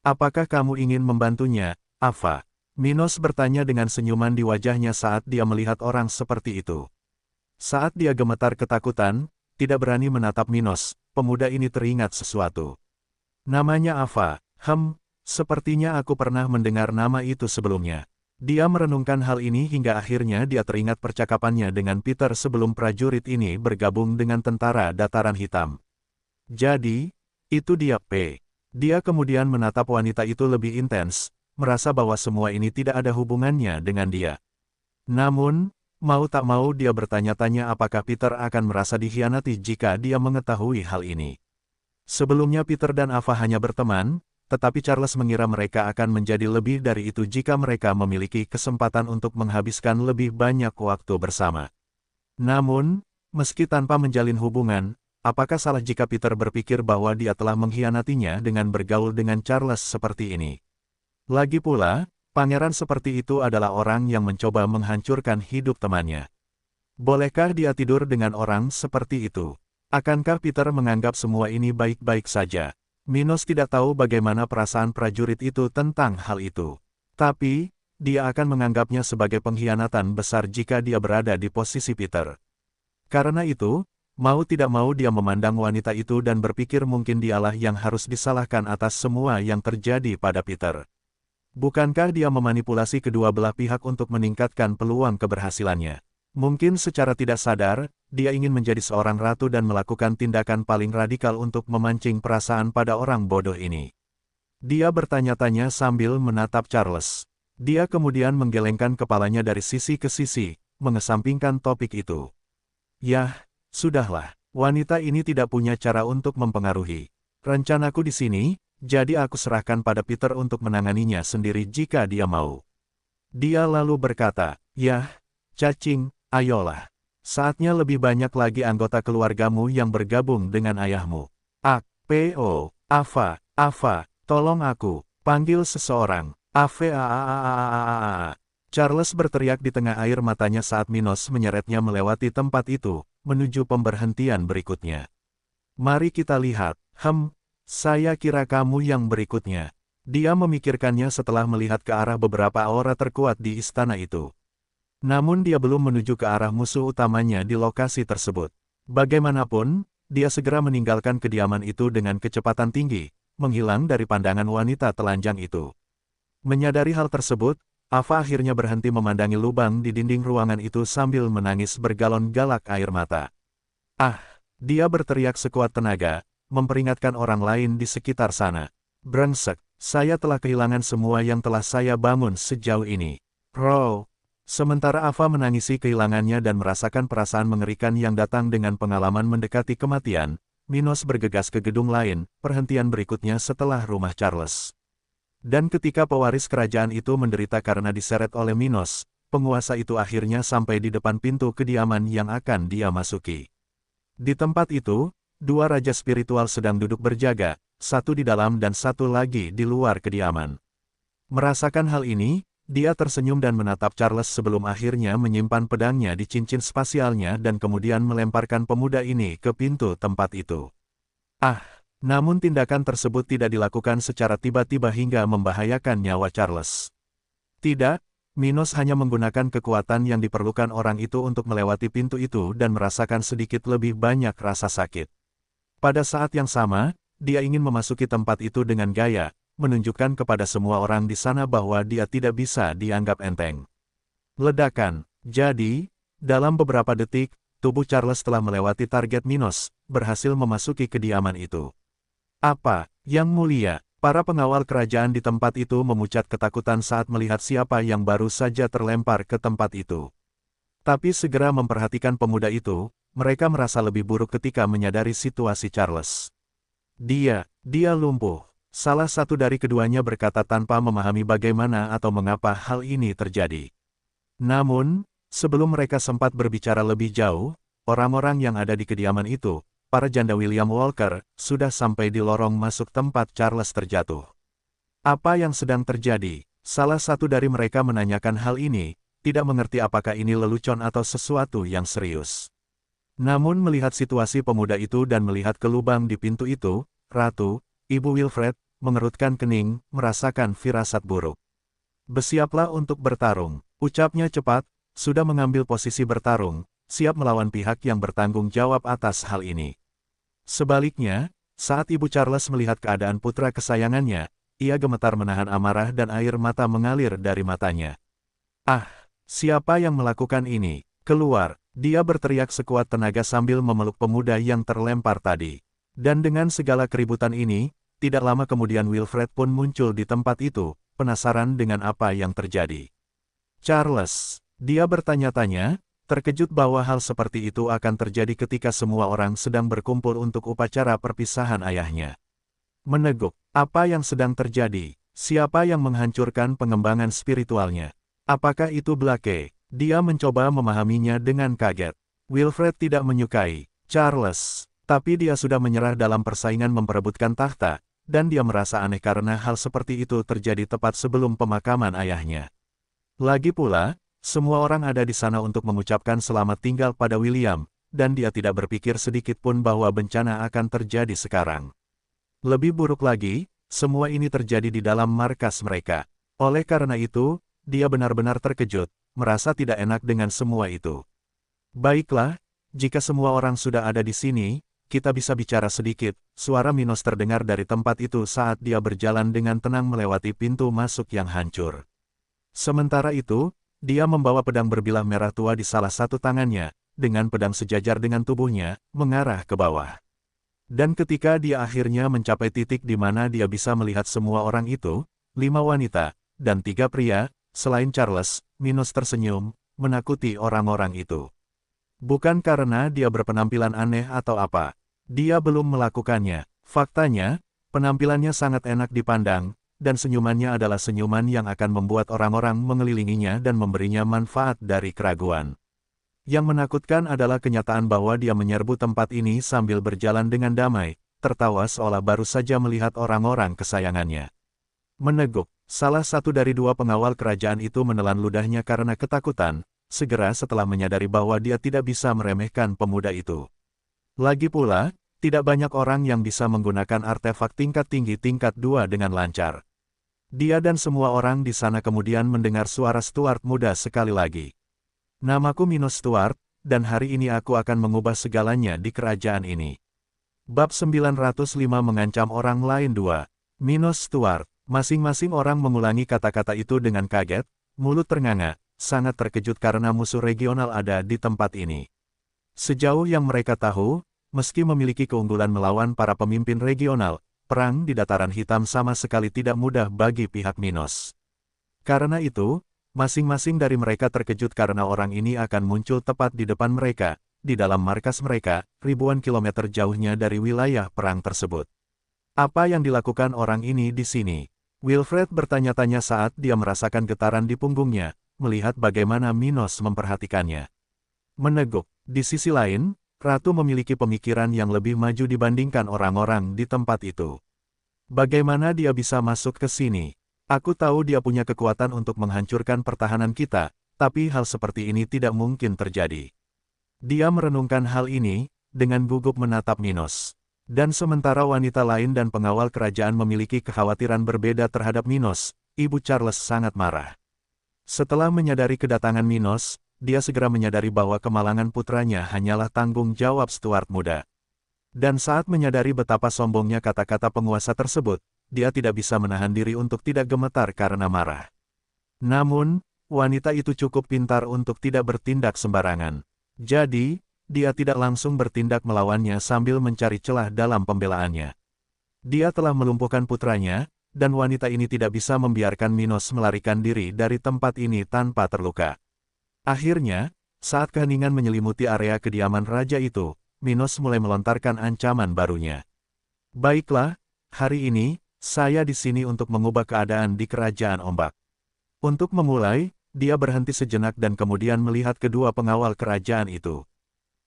Apakah kamu ingin membantunya, Ava? Minos bertanya dengan senyuman di wajahnya saat dia melihat orang seperti itu. Saat dia gemetar ketakutan, tidak berani menatap Minos, pemuda ini teringat sesuatu. Namanya Ava, sepertinya aku pernah mendengar nama itu sebelumnya. Dia merenungkan hal ini hingga akhirnya dia teringat percakapannya dengan Peter sebelum prajurit ini bergabung dengan tentara dataran hitam. Jadi, itu dia P. Dia kemudian menatap wanita itu lebih intens, merasa bahwa semua ini tidak ada hubungannya dengan dia. Namun, mau tak mau dia bertanya-tanya apakah Peter akan merasa dikhianati jika dia mengetahui hal ini. Sebelumnya Peter dan Ava hanya berteman, tetapi Charles mengira mereka akan menjadi lebih dari itu jika mereka memiliki kesempatan untuk menghabiskan lebih banyak waktu bersama. Namun, meski tanpa menjalin hubungan, apakah salah jika Peter berpikir bahwa dia telah mengkhianatinya dengan bergaul dengan Charles seperti ini? Lagi pula, pangeran seperti itu adalah orang yang mencoba menghancurkan hidup temannya. Bolehkah dia tidur dengan orang seperti itu? Akankah Peter menganggap semua ini baik-baik saja? Minos tidak tahu bagaimana perasaan prajurit itu tentang hal itu. Tapi, dia akan menganggapnya sebagai pengkhianatan besar jika dia berada di posisi Peter. Karena itu, mau tidak mau dia memandang wanita itu dan berpikir mungkin dialah yang harus disalahkan atas semua yang terjadi pada Peter. Bukankah dia memanipulasi kedua belah pihak untuk meningkatkan peluang keberhasilannya? Mungkin secara tidak sadar, dia ingin menjadi seorang ratu dan melakukan tindakan paling radikal untuk memancing perasaan pada orang bodoh ini. Dia bertanya-tanya sambil menatap Charles. Dia kemudian menggelengkan kepalanya dari sisi ke sisi, mengesampingkan topik itu. Yah, sudahlah, wanita ini tidak punya cara untuk mempengaruhi rencanaku di sini, jadi aku serahkan pada Peter untuk menanganinya sendiri jika dia mau. Dia lalu berkata, yah, cacing, ayolah. Saatnya lebih banyak lagi anggota keluargamu yang bergabung dengan ayahmu. P.O. Ava, tolong aku, panggil seseorang. Charles berteriak di tengah air matanya saat Minos menyeretnya melewati tempat itu, menuju pemberhentian berikutnya. Mari kita lihat, saya kira kamu yang berikutnya. Dia memikirkannya setelah melihat ke arah beberapa aura terkuat di istana itu. Namun dia belum menuju ke arah musuh utamanya di lokasi tersebut. Bagaimanapun, dia segera meninggalkan kediaman itu dengan kecepatan tinggi, menghilang dari pandangan wanita telanjang itu. Menyadari hal tersebut, Ava akhirnya berhenti memandangi lubang di dinding ruangan itu sambil menangis bergalon-galak air mata. Dia berteriak sekuat tenaga, memperingatkan orang lain di sekitar sana. Brengsek, saya telah kehilangan semua yang telah saya bangun sejauh ini. Sementara Ava menangisi kehilangannya dan merasakan perasaan mengerikan yang datang dengan pengalaman mendekati kematian, Minos bergegas ke gedung lain, perhentian berikutnya setelah rumah Charles. Dan ketika pewaris kerajaan itu menderita karena diseret oleh Minos, penguasa itu akhirnya sampai di depan pintu kediaman yang akan dia masuki. Di tempat itu, dua raja spiritual sedang duduk berjaga, satu di dalam dan satu lagi di luar kediaman. Merasakan hal ini, dia tersenyum dan menatap Charles sebelum akhirnya menyimpan pedangnya di cincin spasialnya dan kemudian melemparkan pemuda ini ke pintu tempat itu. Namun tindakan tersebut tidak dilakukan secara tiba-tiba hingga membahayakan nyawa Charles. Tidak, Minos hanya menggunakan kekuatan yang diperlukan orang itu untuk melewati pintu itu dan merasakan sedikit lebih banyak rasa sakit. Pada saat yang sama, dia ingin memasuki tempat itu dengan gaya, menunjukkan kepada semua orang di sana bahwa dia tidak bisa dianggap enteng. Ledakan. Jadi, dalam beberapa detik, tubuh Charles telah melewati target Minos, berhasil memasuki kediaman itu. Yang mulia, para pengawal kerajaan di tempat itu memucat ketakutan saat melihat siapa yang baru saja terlempar ke tempat itu. Tapi segera memperhatikan pemuda itu, mereka merasa lebih buruk ketika menyadari situasi Charles. Dia lumpuh. Salah satu dari keduanya berkata tanpa memahami bagaimana atau mengapa hal ini terjadi. Namun, sebelum mereka sempat berbicara lebih jauh, orang-orang yang ada di kediaman itu, para janda William Walker, sudah sampai di lorong masuk tempat Charles terjatuh. Apa yang sedang terjadi? Salah satu dari mereka menanyakan hal ini, tidak mengerti apakah ini lelucon atau sesuatu yang serius. Namun melihat situasi pemuda itu dan melihat ke lubang di pintu itu, Ratu, Ibu Wilfred, mengerutkan kening, merasakan firasat buruk. Bersiaplah untuk bertarung, ucapnya cepat, sudah mengambil posisi bertarung, siap melawan pihak yang bertanggung jawab atas hal ini. Sebaliknya, saat Ibu Charles melihat keadaan putra kesayangannya, ia gemetar menahan amarah dan air mata mengalir dari matanya. Siapa yang melakukan ini? Keluar, dia berteriak sekuat tenaga sambil memeluk pemuda yang terlempar tadi. Dan dengan segala keributan ini, tidak lama kemudian Wilfred pun muncul di tempat itu, penasaran dengan apa yang terjadi. Charles, dia bertanya-tanya, terkejut bahwa hal seperti itu akan terjadi ketika semua orang sedang berkumpul untuk upacara perpisahan ayahnya. Meneguk, Apa yang sedang terjadi? Siapa yang menghancurkan pengembangan spiritualnya? Apakah itu Blake? Dia mencoba memahaminya dengan kaget. Wilfred tidak menyukai Charles, tapi dia sudah menyerah dalam persaingan memperebutkan tahta, dan dia merasa aneh karena hal seperti itu terjadi tepat sebelum pemakaman ayahnya. Lagi pula, semua orang ada di sana untuk mengucapkan selamat tinggal pada William, dan dia tidak berpikir sedikit pun bahwa bencana akan terjadi sekarang. Lebih buruk lagi, semua ini terjadi di dalam markas mereka. Oleh karena itu, dia benar-benar terkejut, merasa tidak enak dengan semua itu. Baiklah, jika semua orang sudah ada di sini, kita bisa bicara sedikit. Suara Minos terdengar dari tempat itu saat dia berjalan dengan tenang melewati pintu masuk yang hancur. Sementara itu, dia membawa pedang berbilah merah tua di salah satu tangannya, dengan pedang sejajar dengan tubuhnya, mengarah ke bawah. Dan ketika dia akhirnya mencapai titik di mana dia bisa melihat semua orang itu, 5 wanita, dan 3 pria, selain Charles, Minos tersenyum, menakuti orang-orang itu. Bukan karena dia berpenampilan aneh atau apa. Dia belum melakukannya. Faktanya, penampilannya sangat enak dipandang, dan senyumannya adalah senyuman yang akan membuat orang-orang mengelilinginya dan memberinya manfaat dari keraguan. Yang menakutkan adalah kenyataan bahwa dia menyerbu tempat ini sambil berjalan dengan damai, tertawa seolah baru saja melihat orang-orang kesayangannya. Meneguk, salah satu dari 2 pengawal kerajaan itu menelan ludahnya karena ketakutan, segera setelah menyadari bahwa dia tidak bisa meremehkan pemuda itu. Lagi pula, tidak banyak orang yang bisa menggunakan artefak tingkat tinggi tingkat 2 dengan lancar. Dia dan semua orang di sana kemudian mendengar suara Stuart muda sekali lagi. Namaku Minos Stuart, dan hari ini aku akan mengubah segalanya di kerajaan ini. Bab 905 mengancam orang lain 2. Minos Stuart. Masing-masing orang mengulangi kata-kata itu dengan kaget, mulut ternganga, sangat terkejut karena musuh regional ada di tempat ini. Sejauh yang mereka tahu, meski memiliki keunggulan melawan para pemimpin regional, perang di Dataran Hitam sama sekali tidak mudah bagi pihak Minos. Karena itu, masing-masing dari mereka terkejut karena orang ini akan muncul tepat di depan mereka, di dalam markas mereka, ribuan kilometer jauhnya dari wilayah perang tersebut. Apa yang dilakukan orang ini di sini? Wilfred bertanya-tanya saat dia merasakan getaran di punggungnya, melihat bagaimana Minos memperhatikannya. Meneguk, di sisi lain, Ratu memiliki pemikiran yang lebih maju dibandingkan orang-orang di tempat itu. Bagaimana dia bisa masuk ke sini? Aku tahu dia punya kekuatan untuk menghancurkan pertahanan kita, tapi hal seperti ini tidak mungkin terjadi. Dia merenungkan hal ini, dengan gugup menatap Minos. Dan sementara wanita lain dan pengawal kerajaan memiliki kekhawatiran berbeda terhadap Minos, Ibu Charles sangat marah. Setelah menyadari kedatangan Minos, dia segera menyadari bahwa kemalangan putranya hanyalah tanggung jawab Stuart muda. Dan saat menyadari betapa sombongnya kata-kata penguasa tersebut, dia tidak bisa menahan diri untuk tidak gemetar karena marah. Namun, wanita itu cukup pintar untuk tidak bertindak sembarangan. Jadi, dia tidak langsung bertindak melawannya sambil mencari celah dalam pembelaannya. Dia telah melumpuhkan putranya, dan wanita ini tidak bisa membiarkan Minos melarikan diri dari tempat ini tanpa terluka. Akhirnya, saat keheningan menyelimuti area kediaman raja itu, Minos mulai melontarkan ancaman barunya. Baiklah, hari ini, saya di sini untuk mengubah keadaan di Kerajaan Ombak. Untuk memulai, dia berhenti sejenak dan kemudian melihat kedua pengawal kerajaan itu.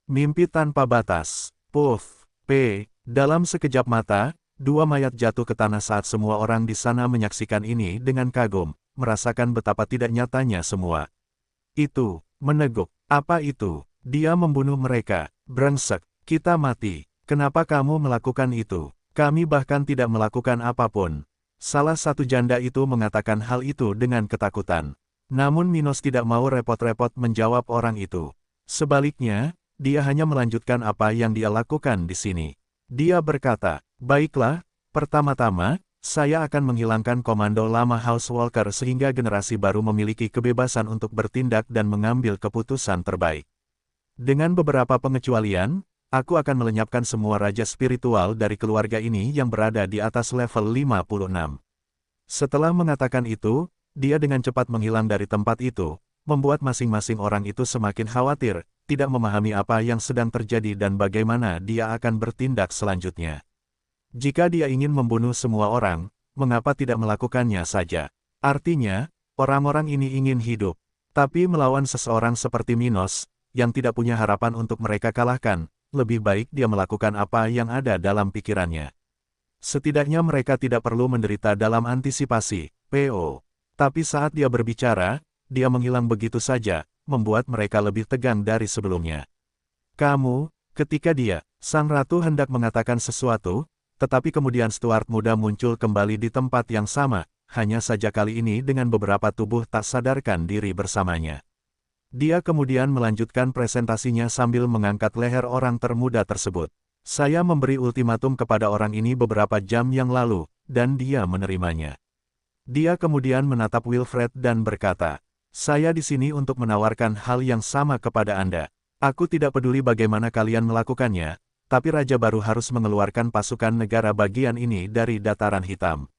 Mimpi tanpa batas. Puff. Dalam sekejap mata, 2 mayat jatuh ke tanah saat semua orang di sana menyaksikan ini dengan kagum, merasakan betapa tidak nyatanya semua. Itu, meneguk. Apa itu? Dia membunuh mereka. Brengsek, kita mati. Kenapa kamu melakukan itu? Kami bahkan tidak melakukan apapun. Salah satu janda itu mengatakan hal itu dengan ketakutan. Namun Minos tidak mau repot-repot menjawab orang itu. Sebaliknya, dia hanya melanjutkan apa yang dia lakukan di sini. Dia berkata, baiklah, pertama-tama, saya akan menghilangkan komando lama House Walker sehingga generasi baru memiliki kebebasan untuk bertindak dan mengambil keputusan terbaik. Dengan beberapa pengecualian, aku akan melenyapkan semua raja spiritual dari keluarga ini yang berada di atas level 56. Setelah mengatakan itu, dia dengan cepat menghilang dari tempat itu, membuat masing-masing orang itu semakin khawatir, tidak memahami apa yang sedang terjadi dan bagaimana dia akan bertindak selanjutnya. Jika dia ingin membunuh semua orang, mengapa tidak melakukannya saja? Artinya, orang-orang ini ingin hidup. Tapi melawan seseorang seperti Minos, yang tidak punya harapan untuk mereka kalahkan, lebih baik dia melakukan apa yang ada dalam pikirannya. Setidaknya mereka tidak perlu menderita dalam antisipasi, PO. Tapi saat dia berbicara, dia menghilang begitu saja, membuat mereka lebih tegang dari sebelumnya. Kamu, ketika Sang Ratu hendak mengatakan sesuatu, tetapi kemudian Stuart muda muncul kembali di tempat yang sama, hanya saja kali ini dengan beberapa tubuh tak sadarkan diri bersamanya. Dia kemudian melanjutkan presentasinya sambil mengangkat leher orang termuda tersebut. Saya memberi ultimatum kepada orang ini beberapa jam yang lalu, dan dia menerimanya. Dia kemudian menatap Wilfred dan berkata, "Saya di sini untuk menawarkan hal yang sama kepada Anda. Aku tidak peduli bagaimana kalian melakukannya, tapi Raja baru harus mengeluarkan pasukan negara bagian ini dari dataran hitam.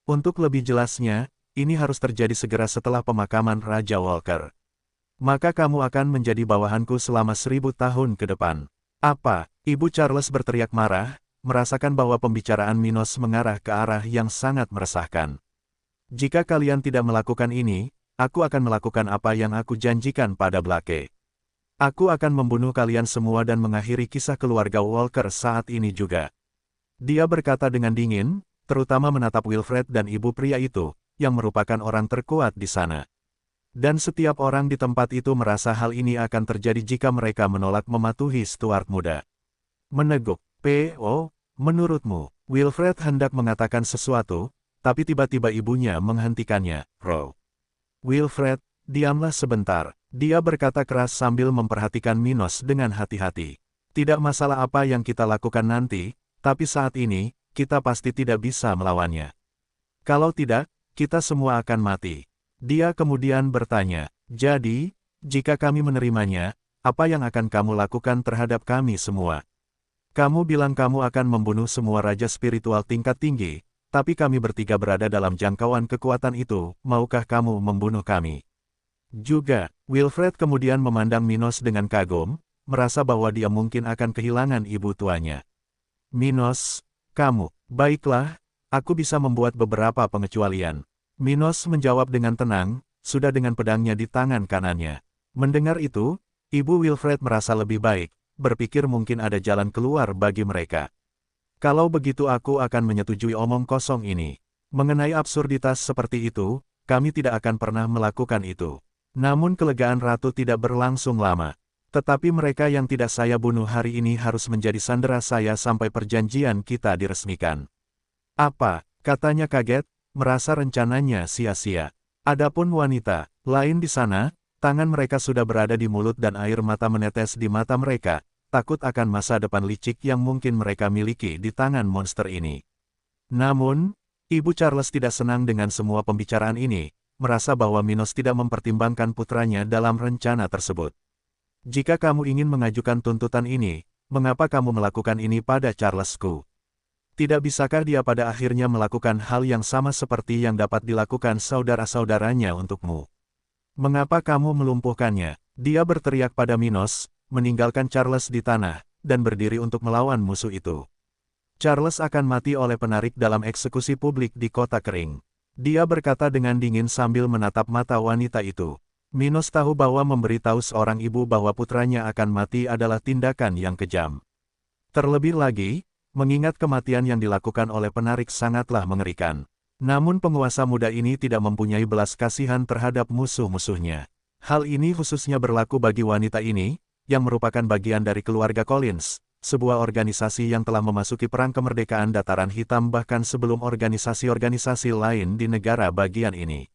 Untuk lebih jelasnya, ini harus terjadi segera setelah pemakaman Raja Walker. Maka kamu akan menjadi bawahanku selama 1000 tahun ke depan." "Apa?" Ibu Charles berteriak marah, merasakan bahwa pembicaraan Minos mengarah ke arah yang sangat meresahkan. "Jika kalian tidak melakukan ini, aku akan melakukan apa yang aku janjikan pada Blake. Aku akan membunuh kalian semua dan mengakhiri kisah keluarga Walker saat ini juga." Dia berkata dengan dingin, terutama menatap Wilfred dan ibu pria itu, yang merupakan orang terkuat di sana. Dan setiap orang di tempat itu merasa hal ini akan terjadi jika mereka menolak mematuhi Stuart muda. Meneguk, "P.O., menurutmu?" Wilfred hendak mengatakan sesuatu, tapi tiba-tiba ibunya menghentikannya. "Wilfred, diamlah sebentar," dia berkata keras sambil memperhatikan Minos dengan hati-hati. "Tidak masalah apa yang kita lakukan nanti, tapi saat ini, kita pasti tidak bisa melawannya. Kalau tidak, kita semua akan mati." Dia kemudian bertanya, "Jadi, jika kami menerimanya, apa yang akan kamu lakukan terhadap kami semua? Kamu bilang kamu akan membunuh semua raja spiritual tingkat tinggi, tapi kami bertiga berada dalam jangkauan kekuatan itu, maukah kamu membunuh kami?" Juga, Wilfred kemudian memandang Minos dengan kagum, merasa bahwa dia mungkin akan kehilangan ibu tuanya. "Minos, kamu, baiklah, aku bisa membuat beberapa pengecualian." Minos menjawab dengan tenang, sudah dengan pedangnya di tangan kanannya. Mendengar itu, ibu Wilfred merasa lebih baik, berpikir mungkin ada jalan keluar bagi mereka. "Kalau begitu aku akan menyetujui omong kosong ini. Mengenai absurditas seperti itu, kami tidak akan pernah melakukan itu." Namun kelegaan ratu tidak berlangsung lama. "Tetapi mereka yang tidak saya bunuh hari ini harus menjadi sandera saya sampai perjanjian kita diresmikan." "Apa?" katanya kaget, merasa rencananya sia-sia. Adapun wanita lain di sana, tangan mereka sudah berada di mulut dan air mata menetes di mata mereka, takut akan masa depan licik yang mungkin mereka miliki di tangan monster ini. Namun, Ibu Charles tidak senang dengan semua pembicaraan ini, merasa bahwa Minos tidak mempertimbangkan putranya dalam rencana tersebut. "Jika kamu ingin mengajukan tuntutan ini, mengapa kamu melakukan ini pada Charlesku? Tidak bisakah dia pada akhirnya melakukan hal yang sama seperti yang dapat dilakukan saudara-saudaranya untukmu? Mengapa kamu melumpuhkannya?" Dia berteriak pada Minos, meninggalkan Charles di tanah, dan berdiri untuk melawan musuh itu. "Charles akan mati oleh penarik dalam eksekusi publik di kota kering." Dia berkata dengan dingin sambil menatap mata wanita itu. Minos tahu bahwa memberitahu seorang ibu bahwa putranya akan mati adalah tindakan yang kejam. Terlebih lagi, mengingat kematian yang dilakukan oleh penarik sangatlah mengerikan. Namun penguasa muda ini tidak mempunyai belas kasihan terhadap musuh-musuhnya. Hal ini khususnya berlaku bagi wanita ini, yang merupakan bagian dari keluarga Collins, sebuah organisasi yang telah memasuki perang kemerdekaan dataran hitam bahkan sebelum organisasi-organisasi lain di negara bagian ini.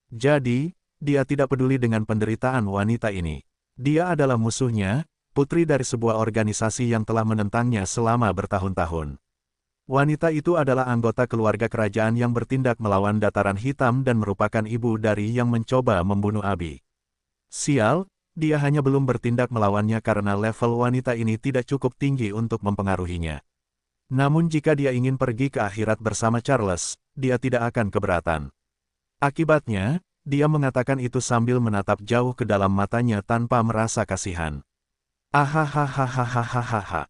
Jadi, dia tidak peduli dengan penderitaan wanita ini. Dia adalah musuhnya, putri dari sebuah organisasi yang telah menentangnya selama bertahun-tahun. Wanita itu adalah anggota keluarga kerajaan yang bertindak melawan dataran hitam dan merupakan ibu dari yang mencoba membunuh Abi. Sial, dia hanya belum bertindak melawannya karena level wanita ini tidak cukup tinggi untuk mempengaruhinya. Namun jika dia ingin pergi ke akhirat bersama Charles, dia tidak akan keberatan. Akibatnya, dia mengatakan itu sambil menatap jauh ke dalam matanya tanpa merasa kasihan. "Ahahahahahahaha.